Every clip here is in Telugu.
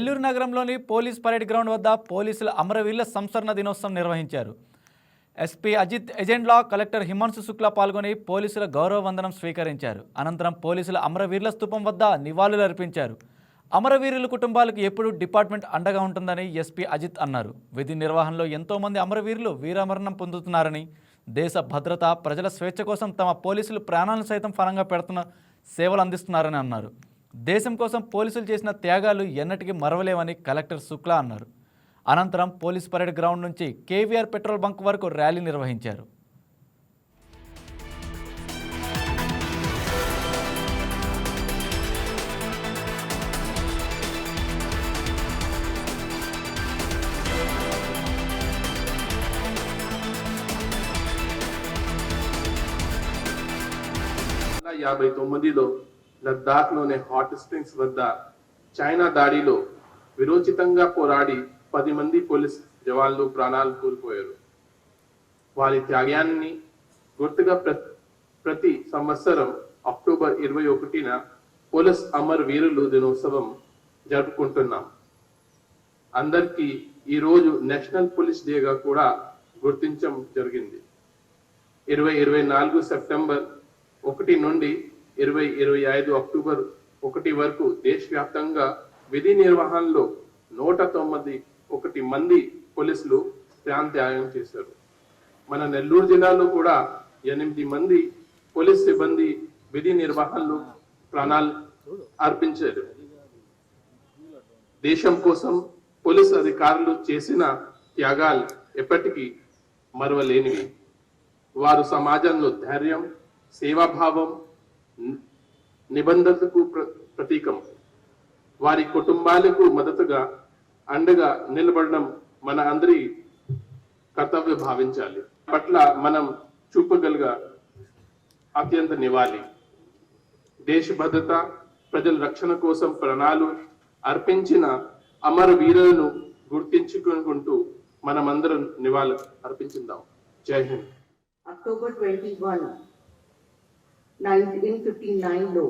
నెల్లూరు నగరంలోని పోలీస్ పరేడ్ గ్రౌండ్ వద్ద పోలీసుల అమరవీరుల సంస్మరణ దినోత్సవం నిర్వహించారు. ఎస్పీ అజిత్ ఎజెండ్లా, కలెక్టర్ హిమాంశు శుక్లా పాల్గొని పోలీసుల గౌరవ వందనం స్వీకరించారు. అనంతరం పోలీసుల అమరవీరుల స్తూపం వద్ద నివాళులు అర్పించారు. అమరవీరుల కుటుంబాలకు ఎప్పుడూ డిపార్ట్మెంట్ అండగా ఉంటుందని ఎస్పీ అజిత్ అన్నారు. విధి నిర్వహణలో ఎంతోమంది అమరవీరులు వీరమరణం పొందుతున్నారని, దేశ భద్రత, ప్రజల స్వేచ్ఛ కోసం తమ పోలీసులు ప్రాణాలను సైతం ఫలంగా పెడుతున్న సేవలు అందిస్తున్నారని అన్నారు. దేశం కోసం పోలీసులు చేసిన త్యాగాలు ఎన్నటికీ మరవలేవని కలెక్టర్ శుక్లా అన్నారు. అనంతరం పోలీస్ పరేడ్ గ్రౌండ్ నుంచి కేవీఆర్ పెట్రోల్ బంక్ వరకు ర్యాలీ నిర్వహించారు. లద్దాఖ్లోని హాట్ స్ప్రింగ్స్ వద్ద చైనా దాడిలో విరోచితంగా పోరాడి 10 మంది పోలీస్ జవాన్లు ప్రాణాలు కోల్పోయారు. వారి త్యాగాన్ని గుర్తుగా ప్రతి సంవత్సరం అక్టోబర్ 21న పోలీస్ అమర్ వీరులు దినోత్సవం జరుపుకుంటున్నాం. అందరికీ ఈరోజు నేషనల్ పోలీస్ డేగా కూడా గుర్తించడం జరిగింది. 2024 సెప్టెంబర్ 1 నుండి 2025 అక్టోబర్ 1 వరకు దేశవ్యాప్తంగా విధి నిర్వహణలో 191 మంది పోలీసులు ప్రాణత్యాగం చేశారు. మన నెల్లూరు జిల్లాలో కూడా 8 మంది పోలీస్ సిబ్బంది విధి నిర్వహణలో ప్రాణాలు అర్పించారు. దేశం కోసం పోలీస్ అధికారులు చేసిన త్యాగాలు ఎప్పటికీ మరవలేనివి. వారు సమాజంలో ధైర్యం, సేవాభావం, నిబంధనలకు ప్రతీకం. వారి కుటుంబాలకు మద్దతుగా అండగా నిలబడడం మన అందరి కర్తవ్యం భావించాలి. పట్ల మనం చూపగలిగ అత్యంత నివాళి. దేశ భద్రత, ప్రజల రక్షణ కోసం ప్రాణాలు అర్పించిన అమర వీరులను గుర్తించుకుంటూ మనమందరం నివాళి అర్పించుదాం. జై హింద్. అక్టోబర్ 21, 1959లో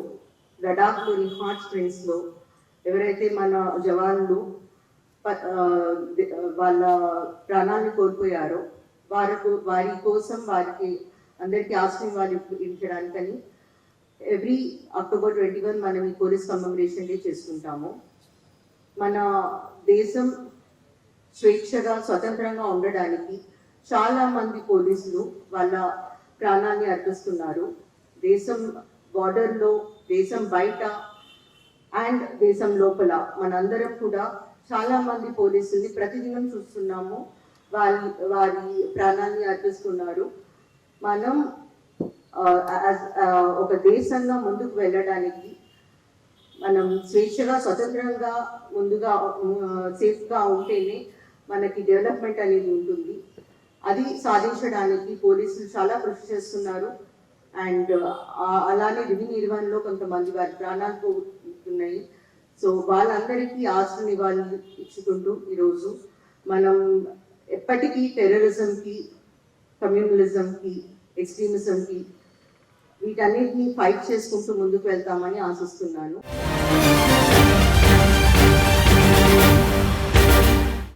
లడాఖ్లోని హాట్ స్ప్రింగ్స్ లో ఎవరైతే మన జవాన్లు వాళ్ళ ప్రాణాలను కోల్పోయారో వారి కోసం వారికి అందరికీ ఆశ్రయం ఇవ్వడానికని ఎవ్రీ అక్టోబర్ 21 మనం ఈ పోలీస్ కమెమరేషన్ డే చేసుకుంటాము. మన దేశం స్వేచ్ఛగా స్వతంత్రంగా ఉండడానికి చాలా మంది పోలీసులు వాళ్ళ ప్రాణాన్ని అర్పిస్తున్నారు. దేశం బార్డర్లో, దేశం బయట అండ్ దేశం లోపల మనందరం కూడా చాలా మంది పోలీసుల్ని ప్రతిదినం చూస్తున్నాము. వారి ప్రాణాన్ని అర్పిస్తున్నారు. మనం ఒక దేశంగా ముందుకు వెళ్ళడానికి మనం స్వేచ్ఛగా స్వతంత్రంగా ముందుగా సేఫ్గా ఉంటేనే మనకి డెవలప్మెంట్ అనేది ఉంటుంది. అది సాధించడానికి పోలీసులు చాలా కృషి చేస్తున్నారు. అండ్ అలానే విధి నిర్వహణలో కొంతమంది వారి ప్రాణాలు పోతున్నాయి. సో వాళ్ళందరికీ ఆశ్రయ నివాళులు ఇచ్చుకుంటూ ఈరోజు మనం ఎప్పటికీ టెర్రరిజంకి, కమ్యూనలిజంకి, ఎక్స్ట్రీమిజంకి వీటన్నిటిని ఫైట్ చేసుకుంటూ ముందుకు వెళ్తామని ఆశిస్తున్నాను.